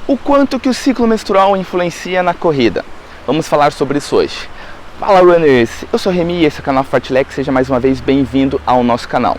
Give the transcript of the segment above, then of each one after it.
O quanto que o ciclo menstrual influencia na corrida? Vamos falar sobre isso hoje. Fala runners, eu sou Remy e esse é o canal Fartlek, seja mais uma vez bem-vindo ao nosso canal.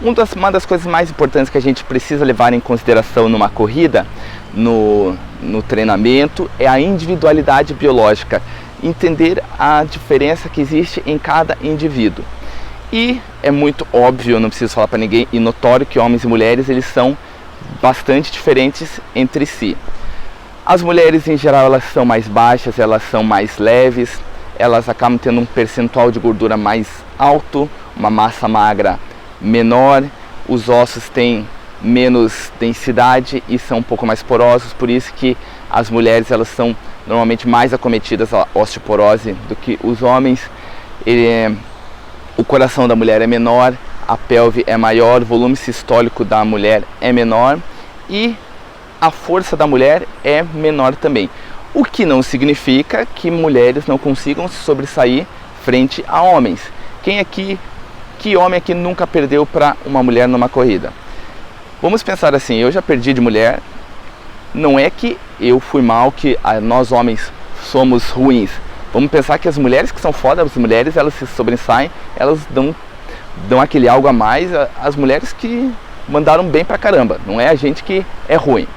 Uma das coisas mais importantes que a gente precisa levar em consideração numa corrida, no treinamento, é a individualidade biológica. Entender a diferença que existe em cada indivíduo. E é muito óbvio, eu não preciso falar para ninguém, e notório que homens e mulheres eles são bastante diferentes entre si. As mulheres em geral elas são mais baixas, elas são mais leves, elas acabam tendo um percentual de gordura mais alto, uma massa magra menor, os ossos têm menos densidade e são um pouco mais porosos, por isso que as mulheres elas são normalmente mais acometidas a osteoporose do que os homens. O coração da mulher é menor, a pelve é maior, o volume sistólico da mulher é menor e a força da mulher é menor também. O que não significa que mulheres não consigam se sobressair frente a homens. Que homem aqui nunca perdeu para uma mulher numa corrida? Vamos pensar assim, eu já perdi de mulher, não é que eu fui mal, que nós homens somos ruins. Vamos pensar que as mulheres que são foda, as mulheres elas se sobressaem, elas dão aquele algo a mais, as mulheres que mandaram bem pra caramba, não é a gente que é ruim.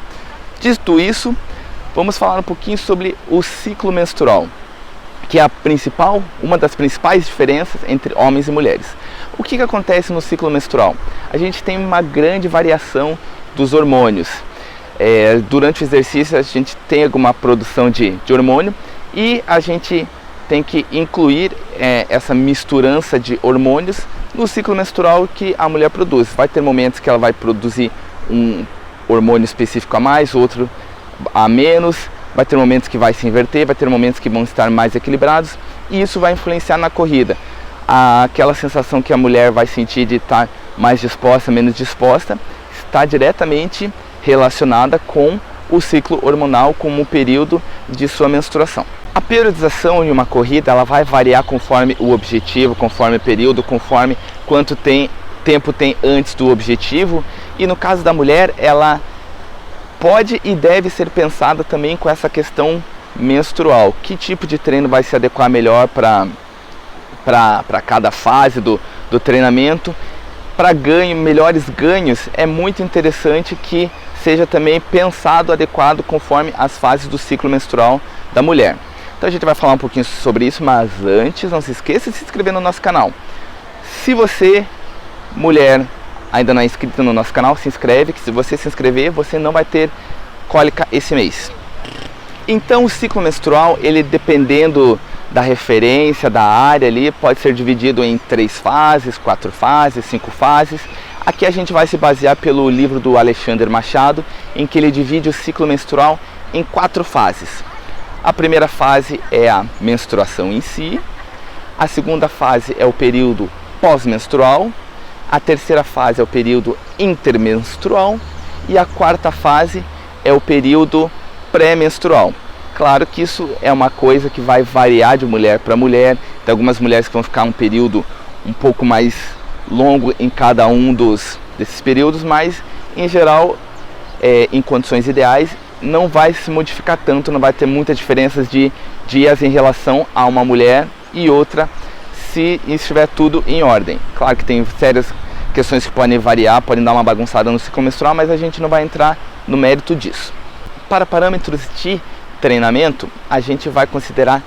Dito isso, vamos falar um pouquinho sobre o ciclo menstrual, que é uma das principais diferenças entre homens e mulheres. O que acontece no ciclo menstrual? A gente tem uma grande variação dos hormônios. Durante o exercício a gente tem alguma produção de hormônio e a gente tem que incluir essa misturança de hormônios no ciclo menstrual que a mulher produz. Vai ter momentos que ela vai produzir um hormônio específico a mais, outro a menos, vai ter momentos que vai se inverter, vai ter momentos que vão estar mais equilibrados e isso vai influenciar na corrida. Aquela sensação que a mulher vai sentir de estar mais disposta, menos disposta, está diretamente relacionada com o ciclo hormonal, com o período de sua menstruação. A periodização em uma corrida ela vai variar conforme o objetivo, conforme o período, conforme quanto tempo tem antes do objetivo. E no caso da mulher, ela pode e deve ser pensada também com essa questão menstrual. Que tipo de treino vai se adequar melhor para cada fase do treinamento? Para melhores ganhos, é muito interessante que seja também pensado, adequado conforme as fases do ciclo menstrual da mulher. Então a gente vai falar um pouquinho sobre isso, mas antes não se esqueça de se inscrever no nosso canal. Se você, mulher, ainda não é inscrito no nosso canal, se inscreve, que se você se inscrever, você não vai ter cólica esse mês. Então o ciclo menstrual, ele dependendo da referência, da área ali, pode ser dividido em 3 fases, 4 fases, 5 fases. Aqui a gente vai se basear pelo livro do Alexandre Machado, em que ele divide o ciclo menstrual em 4 fases. A primeira fase é a menstruação em si, a segunda fase é o período pós-menstrual, a terceira fase é o período intermenstrual e a quarta fase é o período pré-menstrual. Claro que isso é uma coisa que vai variar de mulher para mulher. Tem algumas mulheres que vão ficar um período um pouco mais longo em cada um desses períodos, mas em geral, em condições ideais, não vai se modificar tanto, não vai ter muita diferença de dias em relação a uma mulher e outra, se estiver tudo em ordem. Claro que tem sérias questões que podem variar, podem dar uma bagunçada no ciclo menstrual, mas a gente não vai entrar no mérito disso. Para parâmetros de treinamento, a gente vai considerar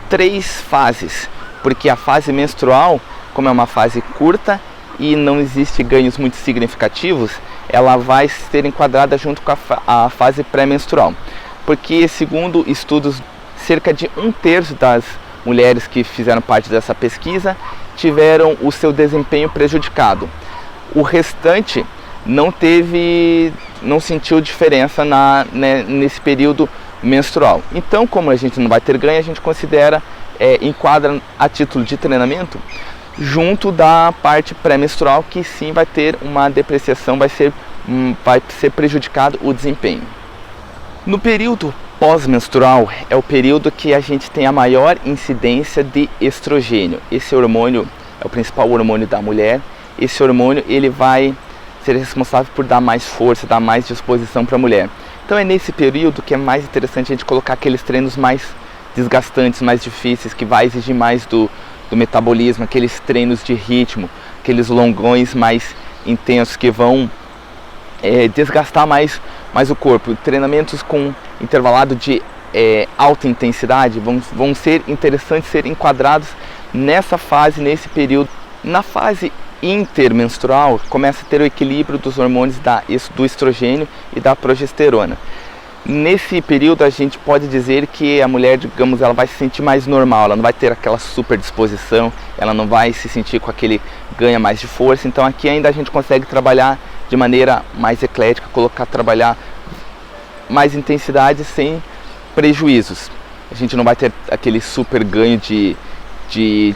3 fases, porque a fase menstrual, como é uma fase curta e não existe ganhos muito significativos, ela vai ser enquadrada junto com a fase pré-menstrual, porque segundo estudos, cerca de 1/3 das mulheres que fizeram parte dessa pesquisa tiveram o seu desempenho prejudicado. O restante não sentiu diferença nesse período menstrual. Então, como a gente não vai ter ganho, a gente enquadra a título de treinamento junto da parte pré-menstrual, que sim vai ter uma depreciação, vai ser prejudicado o desempenho. No período pós-menstrual é o período que a gente tem a maior incidência de estrogênio. Esse hormônio é o principal hormônio da mulher. Esse hormônio ele vai ser responsável por dar mais força, dar mais disposição para a mulher. Então é nesse período que é mais interessante a gente colocar aqueles treinos mais desgastantes, mais difíceis, que vai exigir mais do metabolismo, aqueles treinos de ritmo, aqueles longões mais intensos que vão desgastar mais o corpo. Treinamentos com intervalado de alta intensidade vão ser interessantes ser enquadrados nessa fase, nesse período. Na fase intermenstrual começa a ter o equilíbrio dos hormônios do estrogênio e da progesterona. Nesse período a gente pode dizer que a mulher, digamos, ela vai se sentir mais normal, ela não vai ter aquela super disposição, ela não vai se sentir com aquele ganha mais de força. Então aqui ainda a gente consegue trabalhar de maneira mais eclética, trabalhar mais intensidade sem prejuízos. A gente não vai ter aquele super ganho de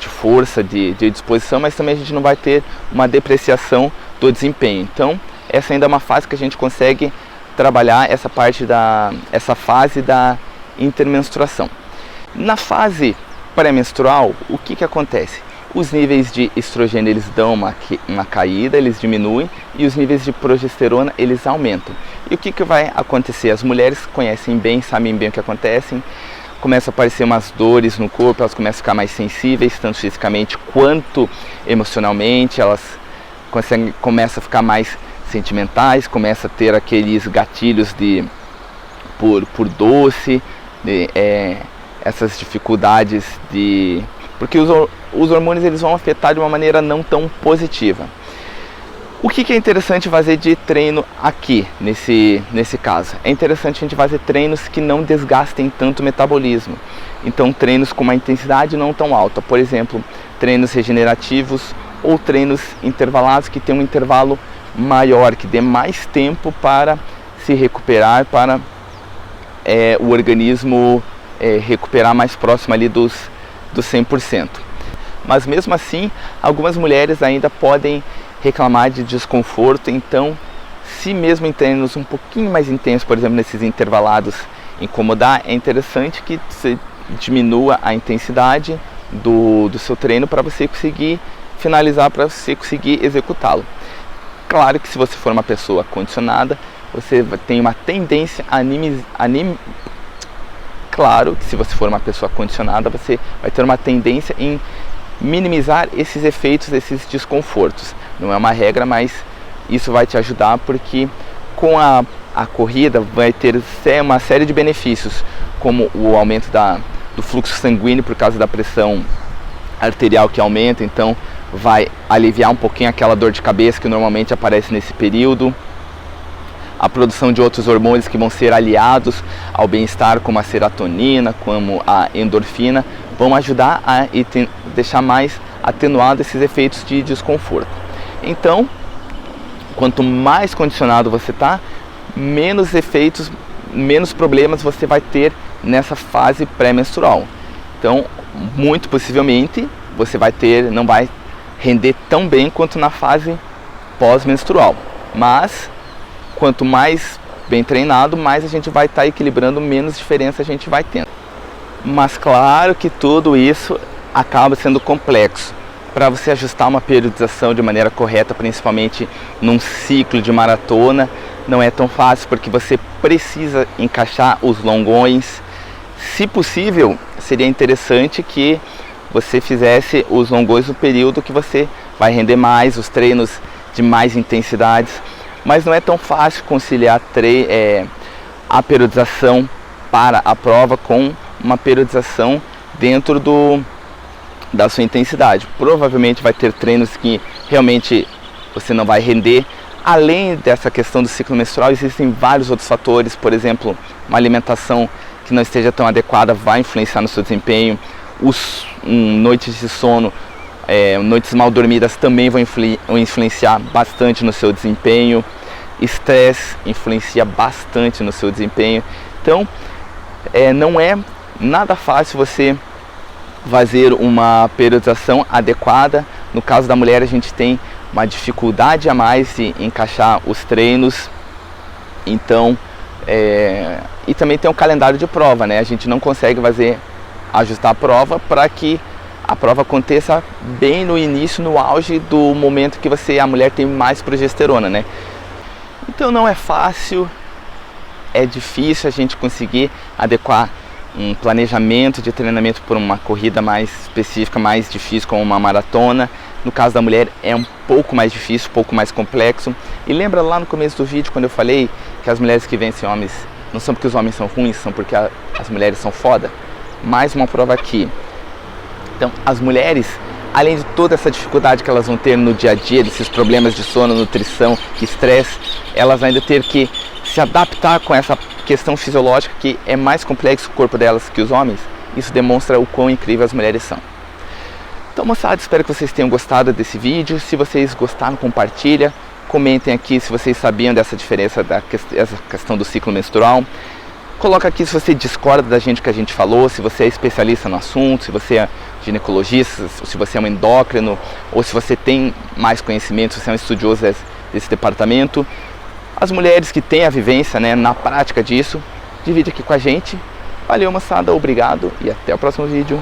força, de disposição, mas também a gente não vai ter uma depreciação do desempenho. Então essa ainda é uma fase que a gente consegue trabalhar essa fase da intermenstruação. Na fase pré-menstrual, o que acontece? Os níveis de estrogênio eles dão uma caída, eles diminuem, e os níveis de progesterona eles aumentam. E o que vai acontecer? As mulheres conhecem bem, sabem bem o que acontece, começam a aparecer umas dores no corpo, elas começam a ficar mais sensíveis, tanto fisicamente quanto emocionalmente, elas começam a ficar mais sentimentais, começa a ter aqueles gatilhos por doce, essas dificuldades porque os hormônios eles vão afetar de uma maneira não tão positiva. O que é interessante fazer de treino aqui, nesse caso? É interessante a gente fazer treinos que não desgastem tanto o metabolismo. Então treinos com uma intensidade não tão alta, por exemplo, treinos regenerativos ou treinos intervalados que tem um intervalo maior, que dê mais tempo para se recuperar, para o organismo recuperar mais próximo ali dos 100%. Mas mesmo assim, algumas mulheres ainda podem reclamar de desconforto. Então, se mesmo em treinos um pouquinho mais intensos, por exemplo, nesses intervalados, incomodar, é interessante que você diminua a intensidade do seu treino para você conseguir finalizar, para você conseguir executá-lo. Claro que se você for uma pessoa condicionada, você tem uma tendência Claro que se você for uma pessoa condicionada, você vai ter uma tendência em minimizar esses efeitos, esses desconfortos. Não é uma regra, mas isso vai te ajudar, porque com a corrida vai ter uma série de benefícios, como o aumento do fluxo sanguíneo por causa da pressão arterial que aumenta, então vai aliviar um pouquinho aquela dor de cabeça que normalmente aparece nesse período. A produção de outros hormônios que vão ser aliados ao bem-estar, como a serotonina, como a endorfina, vão ajudar a deixar mais atenuado esses efeitos de desconforto. Então, quanto mais condicionado você está, menos efeitos, menos problemas você vai ter nessa fase pré-menstrual. Então, muito possivelmente, você não vai render tão bem quanto na fase pós-menstrual. Mas, quanto mais bem treinado, mais a gente vai estar equilibrando, menos diferença a gente vai tendo. Mas claro que tudo isso acaba sendo complexo. Para você ajustar uma periodização de maneira correta, principalmente num ciclo de maratona, não é tão fácil, porque você precisa encaixar os longões. Se possível, seria interessante que você fizesse os longões no período que você vai render mais, os treinos de mais intensidades. Mas não é tão fácil conciliar a periodização para a prova com uma periodização dentro da sua intensidade. Provavelmente vai ter treinos que realmente você não vai render. Além dessa questão do ciclo menstrual, existem vários outros fatores. Por exemplo, uma alimentação que não esteja tão adequada vai influenciar no seu desempenho. Noites de sono, noites mal dormidas também vão influenciar bastante no seu desempenho. Estresse influencia bastante no seu desempenho. Então, não é nada fácil você fazer uma periodização adequada. No caso da mulher, a gente tem uma dificuldade a mais de encaixar os treinos. Então, e também tem um calendário de prova, né? A gente não consegue ajustar a prova para que a prova aconteça bem no início, no auge do momento que a mulher tem mais progesterona, né? Então não é fácil, é difícil a gente conseguir adequar um planejamento de treinamento para uma corrida mais específica, mais difícil, como uma maratona. No caso da mulher é um pouco mais difícil, um pouco mais complexo. E lembra lá no começo do vídeo quando eu falei que as mulheres que vencem homens não são porque os homens são ruins, são porque as mulheres são foda? Mais uma prova aqui. Então, as mulheres, além de toda essa dificuldade que elas vão ter no dia a dia, desses problemas de sono, nutrição, estresse, elas ainda ter que se adaptar com essa questão fisiológica que é mais complexo o corpo delas que os homens. Isso demonstra o quão incrível as mulheres são. Então, moçada, espero que vocês tenham gostado desse vídeo. Se vocês gostaram, compartilha. Comentem aqui se vocês sabiam dessa diferença, essa questão do ciclo menstrual. Coloca aqui se você discorda da gente que a gente falou, se você é especialista no assunto, se você é ginecologista, se você é um endócrino, ou se você tem mais conhecimento, se você é um estudioso desse departamento. As mulheres que têm a vivência, né, na prática disso, divide aqui com a gente. Valeu, moçada, obrigado e até o próximo vídeo.